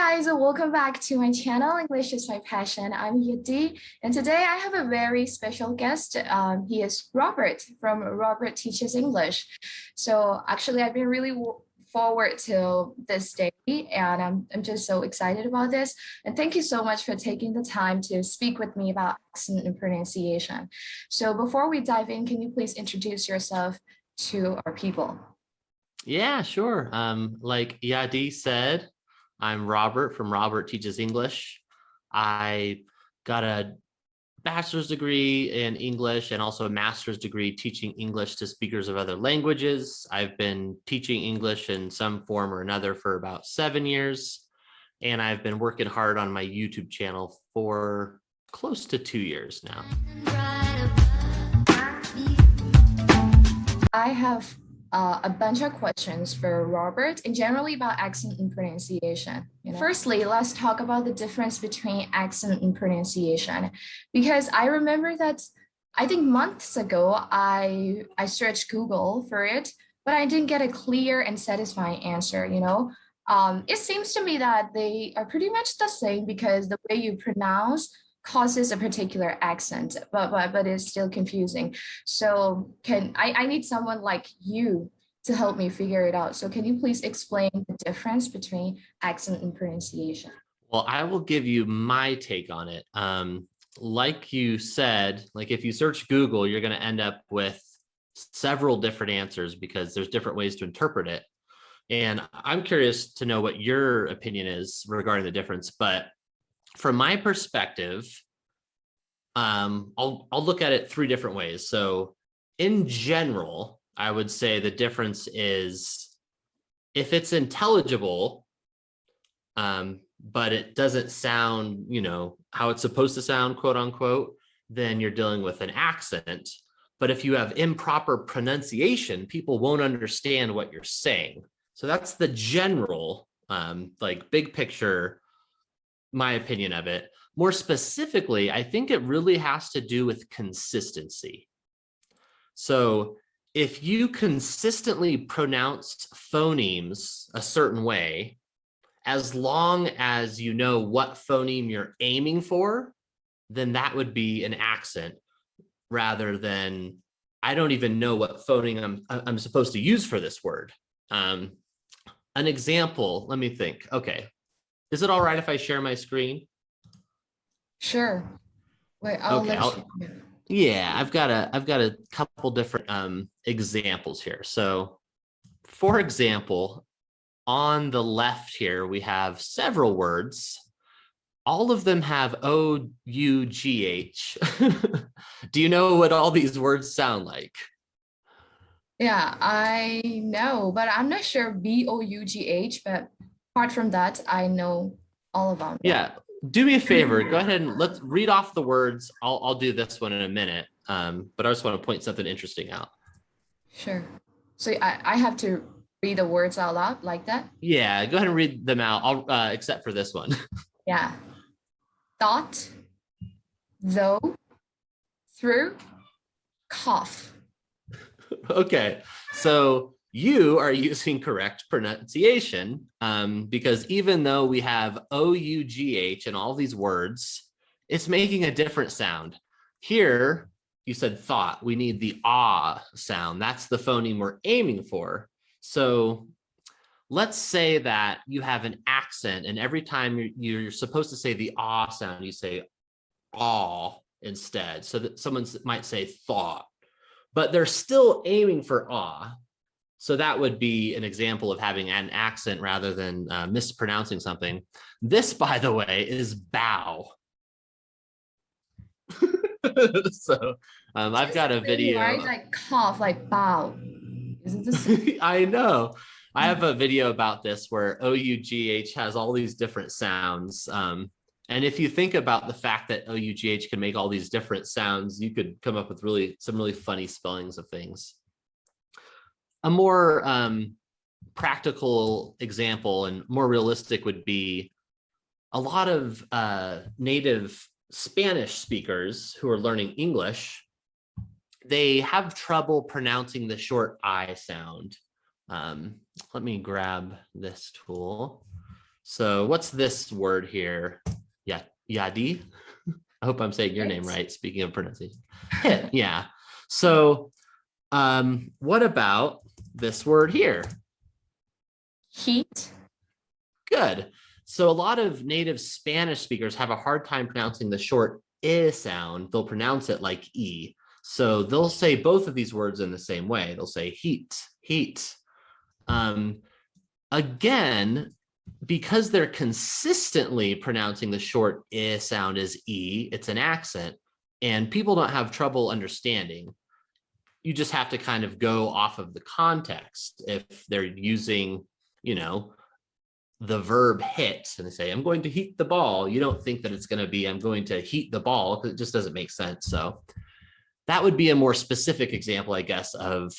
guys, welcome back to my channel. English is my passion. I'm Yudi, and today I have a very special guest. He is Robert from Robert Teaches English. So actually, I've been really forward to this day, and I'm just so excited about this. And thank you so much for taking the time to speak with me about accent and pronunciation. So before we dive in, can you please introduce yourself to our people? Yeah, sure. Like Yadi said, I'm Robert from Robert Teaches English. I got a bachelor's degree in English and also a master's degree teaching English to speakers of other languages. I've been teaching English in some form or another for about 7 years, and I've been working hard on my YouTube channel for close to 2 years now. I have a bunch of questions for Robert and generally about accent and pronunciation. Firstly, let's talk about the difference between accent and pronunciation, because I remember that I think months ago I searched Google for it, but I didn't get a clear and satisfying answer. It seems to me that they are pretty much the same because the way you pronounce causes a particular accent, but it's still confusing. So I need someone like you to help me figure it out. So can you please explain the difference between accent and pronunciation? Well, I will give you my take on it. Like you said, like if you search Google, you're going to end up with several different answers because there's different ways to interpret it. And I'm curious to know what your opinion is regarding the difference. But from my perspective, I'll look at it 3 different ways. So in general, I would say the difference is if it's intelligible, but it doesn't sound, how it's supposed to sound, quote unquote, then you're dealing with an accent. But if you have improper pronunciation, people won't understand what you're saying. So that's the general, like big picture, my opinion of it. More specifically, I think it really has to do with consistency. So if you consistently pronounce phonemes a certain way, as long as you know what phoneme you're aiming for, then that would be an accent rather than I don't even know what phoneme I'm supposed to use for this word. An example, let me think. Okay. Is it all right if I share my screen? Sure. Wait, I'll Okay, let you. yeah, I've got a couple different examples here. So, for example, on the left here, we have several words. All of them have O-U-G-H. Do you know what all these words sound like? Yeah, I know, but I'm not sure Bough, but apart from that, I know all of them. Yeah, do me a favor. Go ahead and let's read off the words. I'll do this one in a minute, but I just want to point something interesting out. Sure. So I have to read the words out loud like that? Yeah, go ahead and read them out. Except for this one. Yeah. Thought, though, through, cough. Okay, so you are using correct pronunciation because even though we have O-U-G-H in all these words, it's making a different sound. Here, you said thought. We need the ah sound. That's the phoneme we're aiming for. So let's say that you have an accent and every time you're supposed to say the ah sound, you say ah instead. So that someone might say thought, but they're still aiming for ah. So that would be an example of having an accent rather than mispronouncing something. This, by the way, is bow. So I've got a video. Right? Like cough, like bow. Is it the same? I know. I have a video about this where O-U-G-H has all these different sounds. And if you think about the fact that O-U-G-H can make all these different sounds, you could come up with some really funny spellings of things. A more practical example and more realistic would be a lot of native Spanish speakers who are learning English. They have trouble pronouncing the short I sound. Let me grab this tool. So what's this word here? Yeah, Yadi. I hope I'm saying your name right. Speaking of pronunciation, hit. Yeah. So what about this word here? Heat. Good. So a lot of native Spanish speakers have a hard time pronouncing the short I sound. They'll pronounce it like E. So they'll say both of these words in the same way. They'll say heat, heat. Again, because they're consistently pronouncing the short I sound as E, it's an accent, and people don't have trouble understanding. You just have to kind of go off of the context. If they're using, you know, the verb hit and they say, I'm going to heat the ball, you don't think that it's going to be, I'm going to heat the ball, because it just doesn't make sense. So that would be a more specific example, I guess, of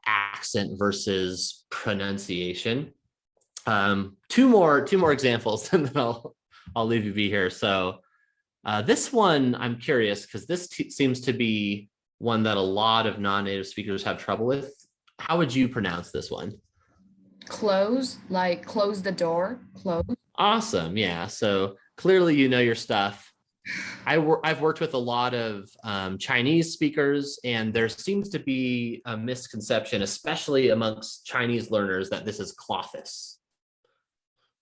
accent versus pronunciation. Two more examples, and then I'll leave you be here. So this one, I'm curious, because this seems to be one that a lot of non-native speakers have trouble with. How would you pronounce this one? Close, like close the door, close. Awesome. Yeah. So clearly, you know your stuff. I've worked with a lot of Chinese speakers, and there seems to be a misconception, especially amongst Chinese learners, that this is clothis,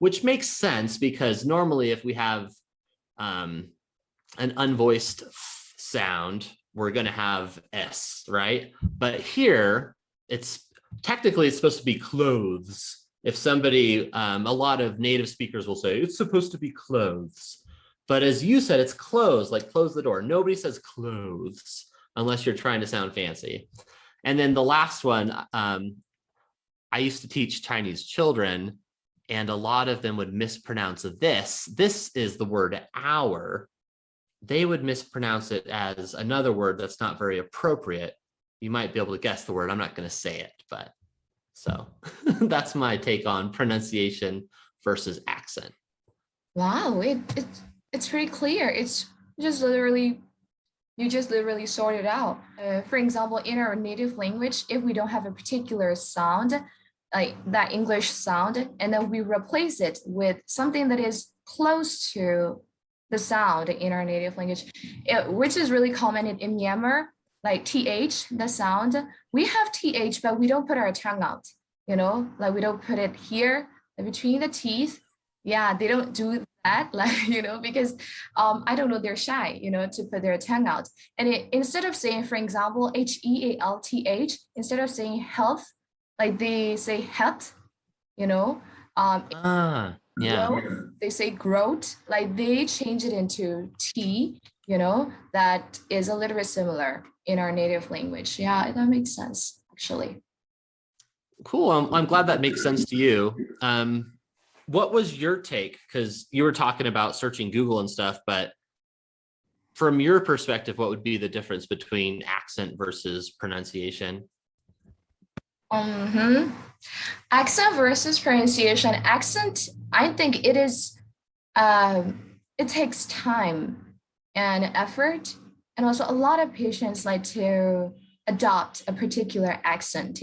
which makes sense because normally if we have an unvoiced sound, we're going to have S, right? But here, it's supposed to be clothes. If somebody, a lot of native speakers will say, it's supposed to be clothes. But as you said, it's clothes, like close the door. Nobody says clothes unless you're trying to sound fancy. And then the last one, I used to teach Chinese children, and a lot of them would mispronounce this. This is the word hour. They would mispronounce it as another word that's not very appropriate. You might be able to guess the word. I'm not going to say it, but so that's my take on pronunciation versus accent. Wow, it's pretty clear. It's just literally, you just literally sort it out. For example, in our native language, if we don't have a particular sound, like that English sound, and then we replace it with something that is close to the sound in our native language, which is really common in Myanmar, like TH, the sound. We have TH, but we don't put our tongue out, like we don't put it here between the teeth. Yeah, they don't do that, like, because I don't know, they're shy, to put their tongue out. And instead of saying, for example, HEALTH, instead of saying health, like they say health, Yeah. They say growth, like they change it into T, that is a little bit similar in our native language. Yeah, that makes sense, actually. Cool. I'm glad that makes sense to you. What was your take? Because you were talking about searching Google and stuff, but from your perspective, what would be the difference between accent versus pronunciation? Accent versus pronunciation. Accent, I think it takes time and effort, and also a lot of patients like to adopt a particular accent,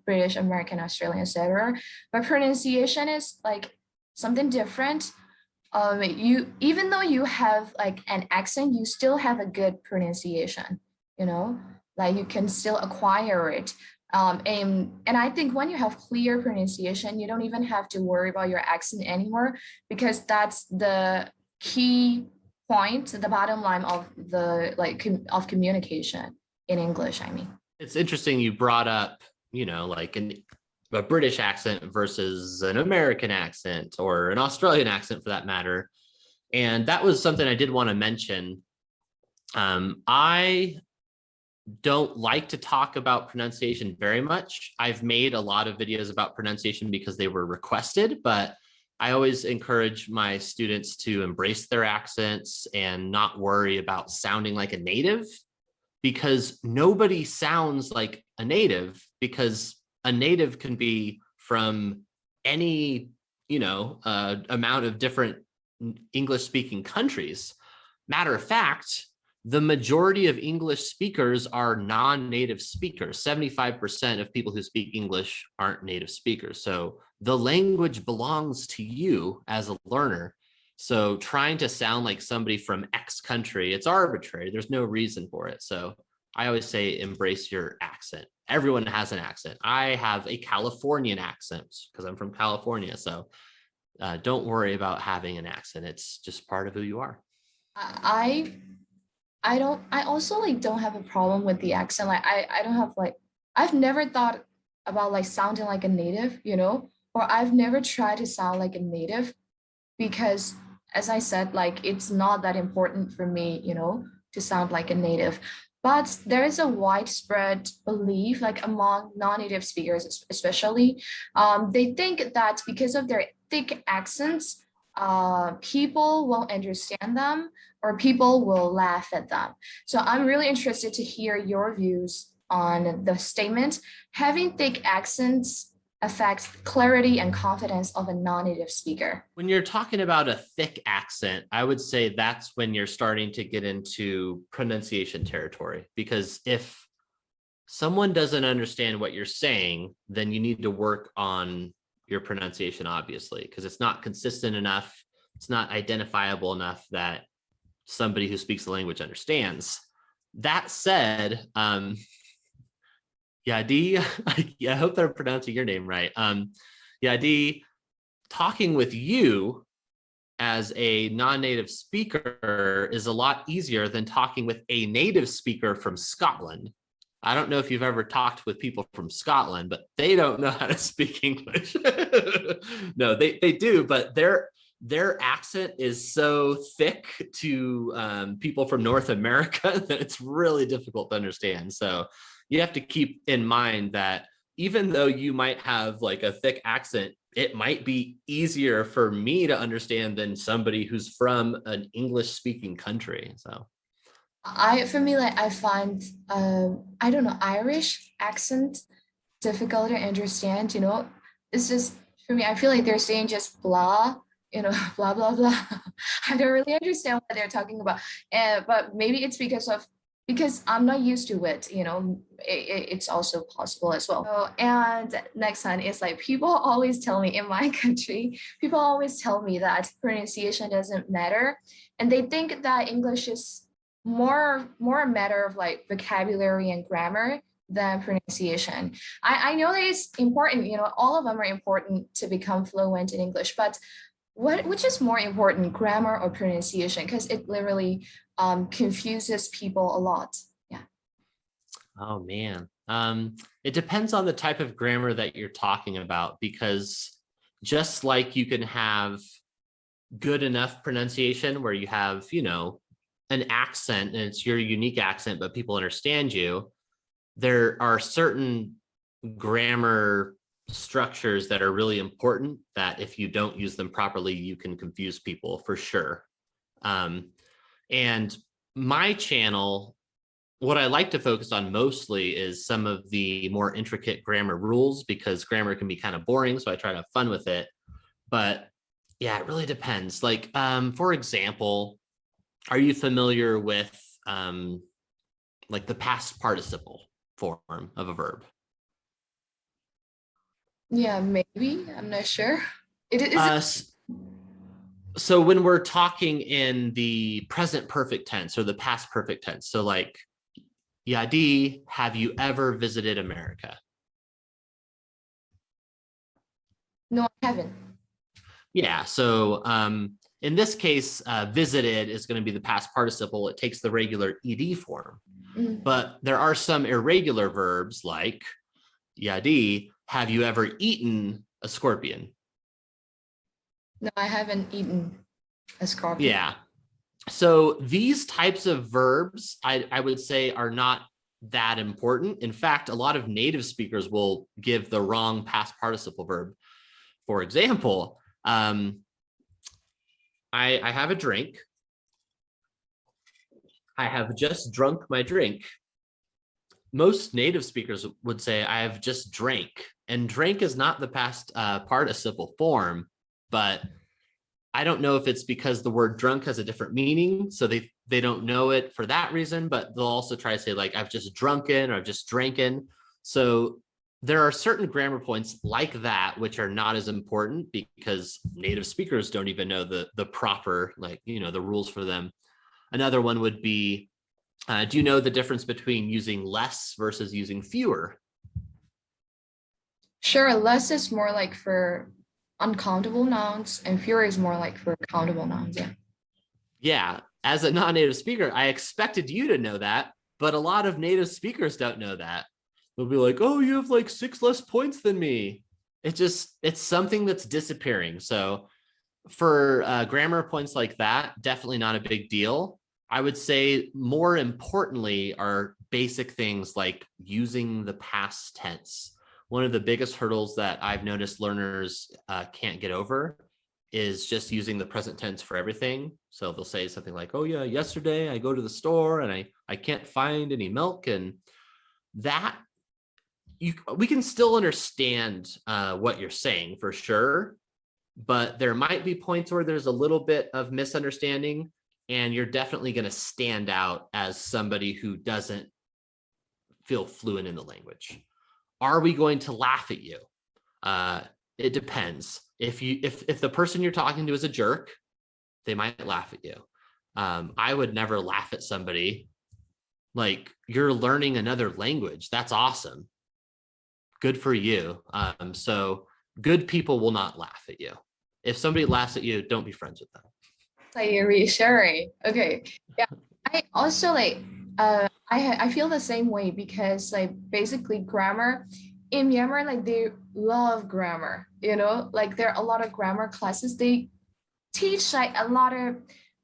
British, American, Australian, etc. But pronunciation is like something different. You, even though you have like an accent, you still have a good pronunciation, like you can still acquire it. And I think when you have clear pronunciation, you don't even have to worry about your accent anymore, because that's the key point, the bottom line of the of communication in English, I mean. It's interesting you brought up, like a British accent versus an American accent or an Australian accent for that matter. And that was something I did want to mention. I don't like to talk about pronunciation very much. I've made a lot of videos about pronunciation because they were requested, but I always encourage my students to embrace their accents and not worry about sounding like a native, because nobody sounds like a native, because a native can be from any, amount of different English speaking countries. Matter of fact, the majority of English speakers are non-native speakers. 75% of people who speak English aren't native speakers. So the language belongs to you as a learner. So trying to sound like somebody from X country, it's arbitrary. There's no reason for it. So I always say embrace your accent. Everyone has an accent. I have a Californian accent because I'm from California. So don't worry about having an accent. It's just part of who you are. I I also like don't have a problem with the accent. Like I don't have like I've never thought about like sounding like a native, you know, or I've never tried to sound like a native because as I said, like it's not that important for me, you know, to sound like a native. But there is a widespread belief, like among non-native speakers, especially, they think that because of their thick accents, people won't understand them or people will laugh at them. So I'm really interested to hear your views on the statement. Having thick accents affects clarity and confidence of a non-native speaker. When you're talking about a thick accent, I would say that's when you're starting to get into pronunciation territory. Because if someone doesn't understand what you're saying, then you need to work on your pronunciation, obviously, because it's not consistent enough. It's not identifiable enough that somebody who speaks the language understands. That said, Yadi, I hope that I'm pronouncing your name right. Yadi, talking with you as a non-native speaker is a lot easier than talking with a native speaker from Scotland. I don't know if you've ever talked with people from Scotland, but they don't know how to speak English. No, they do, but their accent is so thick to people from North America that it's really difficult to understand. So you have to keep in mind that even though you might have like a thick accent, it might be easier for me to understand than somebody who's from an English speaking country. So For me, like I find I don't know, Irish accent difficult to understand, you know. It's just for me, I feel like they're saying just blah, you know, blah blah blah. I don't really understand what they're talking about. But maybe it's because I'm not used to it, you know, it's also possible as well. So, and next one is like people always tell me in my country, people always tell me that pronunciation doesn't matter. And they think that English is more a matter of like vocabulary and grammar than pronunciation. I know that it's important, you know, all of them are important to become fluent in English, but which is more important, grammar or pronunciation? Because it literally confuses people a lot. Yeah. oh man. It depends on the type of grammar that you're talking about, because just like you can have good enough pronunciation where you have, you know, an accent and it's your unique accent, but people understand you, there are certain grammar structures that are really important that if you don't use them properly, you can confuse people for sure. And my channel, what I like to focus on mostly is some of the more intricate grammar rules, because grammar can be kind of boring. So I try to have fun with it. But yeah, it really depends. Like, for example, are you familiar with like the past participle form of a verb? Yeah, maybe. I'm not sure. It is. So when we're talking in the present perfect tense or the past perfect tense, so like, Yadi, have you ever visited America? No, I haven't. Yeah. So in this case, visited is going to be the past participle. It takes the regular ed form. Mm. But there are some irregular verbs like, Yadi, have you ever eaten a scorpion? No, I haven't eaten a scorpion. Yeah. So these types of verbs, I would say, are not that important. In fact, a lot of native speakers will give the wrong past participle verb. For example, I have a drink. I have just drunk my drink. Most native speakers would say, I have just drank. And drank is not the past participle form, but I don't know if it's because the word drunk has a different meaning, so they don't know it for that reason, but they'll also try to say like I've just drunken or I've just dranken. So there are certain grammar points like that which are not as important because native speakers don't even know the proper, like, you know, the rules for them. Another one would be, do you know the difference between using less versus using fewer? Sure, less is more like for uncountable nouns, and fewer is more like for countable nouns. Yeah. Yeah, as a non-native speaker, I expected you to know that, but a lot of native speakers don't know that. They'll be like, oh, you have like 6 less points than me. It's something that's disappearing. So for grammar points like that, definitely not a big deal. I would say more importantly are basic things like using the past tense. One of the biggest hurdles that I've noticed learners can't get over is just using the present tense for everything. So they'll say something like, oh yeah, yesterday I go to the store and I can't find any milk. And that we can still understand what you're saying for sure, but there might be points where there's a little bit of misunderstanding, and you're definitely going to stand out as somebody who doesn't feel fluent in the language. Are we going to laugh at you? It depends. If the person you're talking to is a jerk, they might laugh at you. I would never laugh at somebody. Like, you're learning another language. That's awesome. Good for you. So good people will not laugh at you. If somebody laughs at you, don't be friends with them. Like you're reassuring. Okay. Yeah. I also like I feel the same way because like basically grammar in Myanmar, like they love grammar, you know, like there are a lot of grammar classes. They teach like a lot of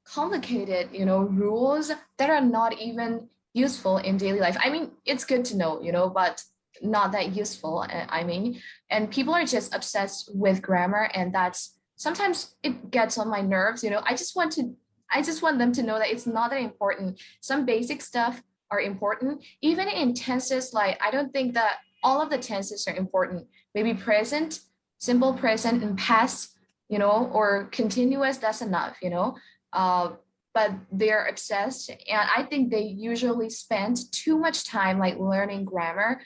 complicated, you know, rules that are not even useful in daily life. I mean, it's good to know, you know, but not that useful. I mean, and people are just obsessed with grammar, and that's sometimes it gets on my nerves, you know. I just want them to know that it's not that important. Some basic stuff are important. Even in tenses, like I don't think that all of the tenses are important. Maybe present, simple present, and past, you know, or continuous, that's enough, you know. Uh, but they're obsessed, and I think they usually spend too much time like learning grammar.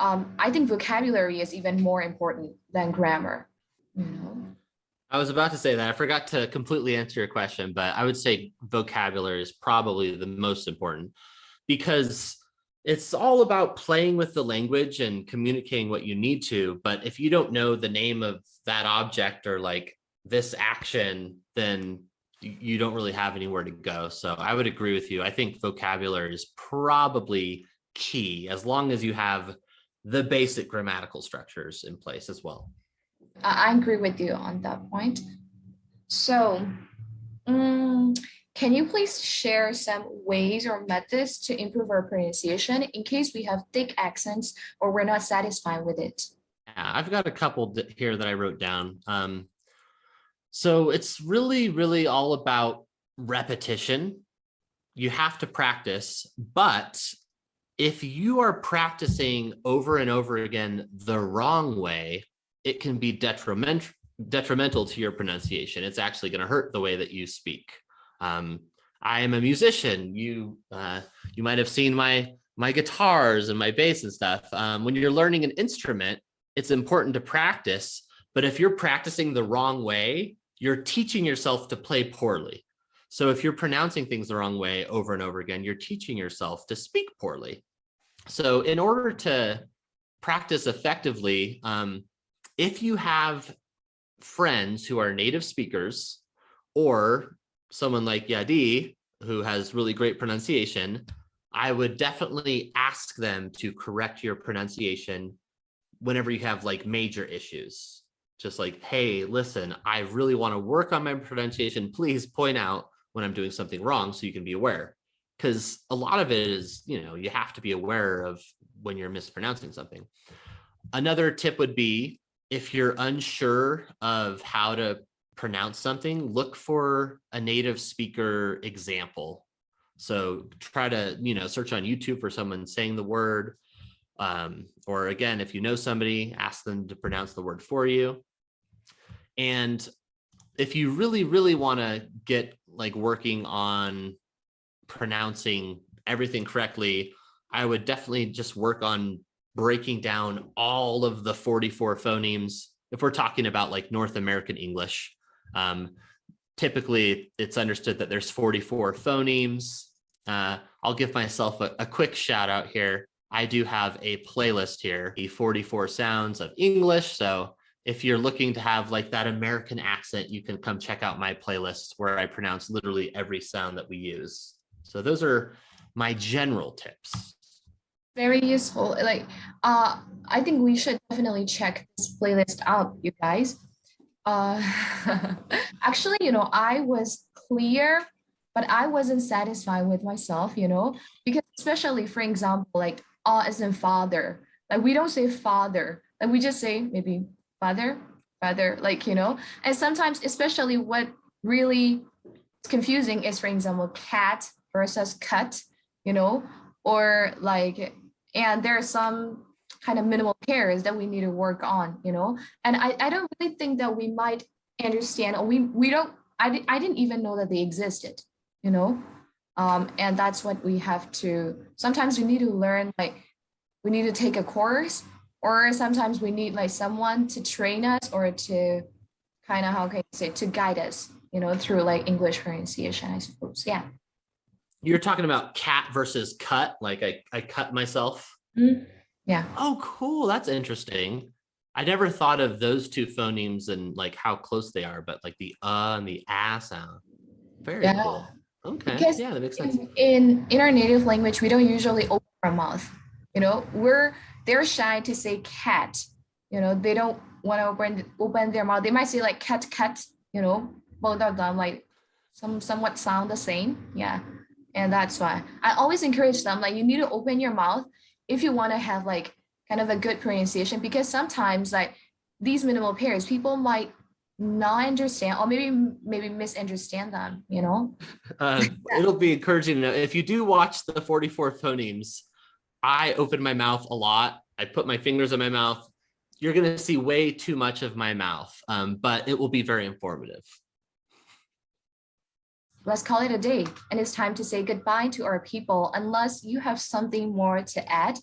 I think vocabulary is even more important than grammar, you know. I was about to say that. I forgot to completely answer your question, but I would say vocabulary is probably the most important because it's all about playing with the language and communicating what you need to. But if you don't know the name of that object or like this action, then you don't really have anywhere to go. So I would agree with you. I think vocabulary is probably key as long as you have the basic grammatical structures in place as well. I agree with you on that point. So, can you please share some ways or methods to improve our pronunciation in case we have thick accents or we're not satisfied with it? Yeah, I've got a couple here that I wrote down. So it's really all about repetition. You have to practice, but if you are practicing over and over again the wrong way, it can be detrimental to your pronunciation. It's actually going to hurt the way that you speak. I am a musician. You might have seen my guitars and my bass and stuff. When you're learning an instrument, it's important to practice. But if you're practicing the wrong way, you're teaching yourself to play poorly. So if you're pronouncing things the wrong way over and over again, you're teaching yourself to speak poorly. So in order to practice effectively, if you have friends who are native speakers or someone like Yadi, who has really great pronunciation, I would definitely ask them to correct your pronunciation whenever you have like major issues. Just like, hey, listen, I really want to work on my pronunciation. Please point out when I'm doing something wrong so you can be aware. Because a lot of it is, you know, you have to be aware of when you're mispronouncing something. Another tip would be if you're unsure of how to pronounce something, look for a native speaker example. So try to, you know, search on YouTube for someone saying the word. Or again, if you know somebody, ask them to pronounce the word for you. And if you really, really want to get like working on pronouncing everything correctly, I would definitely just work on breaking down all of the 44 phonemes. If we're talking about like North American English, typically it's understood that there's 44 phonemes. I'll give myself a quick shout out here. I do have a playlist here, the 44 sounds of English. So if you're looking to have like that American accent, you can come check out my playlist where I pronounce literally every sound that we use. So those are my general tips. Very useful. Like, I think we should definitely check this playlist out, you guys. Uh, actually, I was clear, but I wasn't satisfied with myself, because especially for example, like as in father, like we don't say father, like we just say maybe father, father, like, and sometimes, especially what really is confusing is, for example, cat versus cut, or like, and there are some kind of minimal pairs that we need to work on, and I don't really think that we might understand, or we don't, I didn't even know that they existed, and that's what we have to, sometimes we need to learn, like we need to take a course, or sometimes we need like someone to train us or to kind of, how can you say, to guide us, through like English pronunciation, I suppose. Yeah. You're talking about cat versus cut, like I cut myself. Mhm. Yeah. Oh, cool. That's interesting. I never thought of those two phonemes and like how close they are, but like the and the sound. Very Yeah. cool. Okay. Because Yeah, that makes sense. in our native language, we don't usually open our mouth. They're shy to say cat. They don't want to open their mouth. They might say like cat, cat. Both of them like somewhat sound the same. Yeah, and that's why I always encourage them, like, you need to open your mouth if you want to have like kind of a good pronunciation, because sometimes like these minimal pairs, people might not understand, or maybe misunderstand them. It'll be encouraging to know if you do watch the 44 phonemes. I open my mouth a lot. I put my fingers in my mouth. You're going to see way too much of my mouth, but it will be very informative. Let's call it a day, and it's time to say goodbye to our people, unless you have something more to add.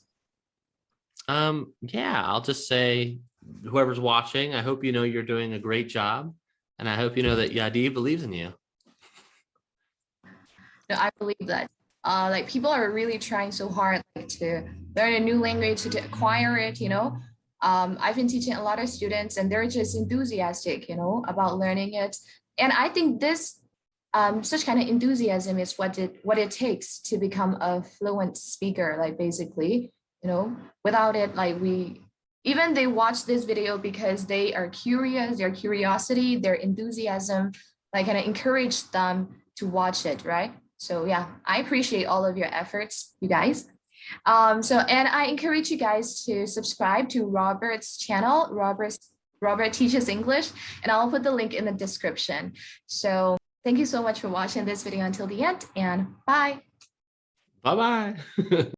Yeah, I'll just say, whoever's watching, I hope you know you're doing a great job, and I hope you know that Yadi believes in you. No, I believe that. Like people are really trying so hard, like, to learn a new language, to acquire it. I've been teaching a lot of students, and they're just enthusiastic, about learning it. And I think this such kind of enthusiasm is what it takes to become a fluent speaker. Like basically, without it, like even they watch this video because they are curious, their curiosity, their enthusiasm, like kind of encourage them to watch it, right? So yeah, I appreciate all of your efforts, you guys. And I encourage you guys to subscribe to Robert's channel, Robert Teaches English, and I'll put the link in the description. So thank you so much for watching this video until the end, and bye. Bye-bye.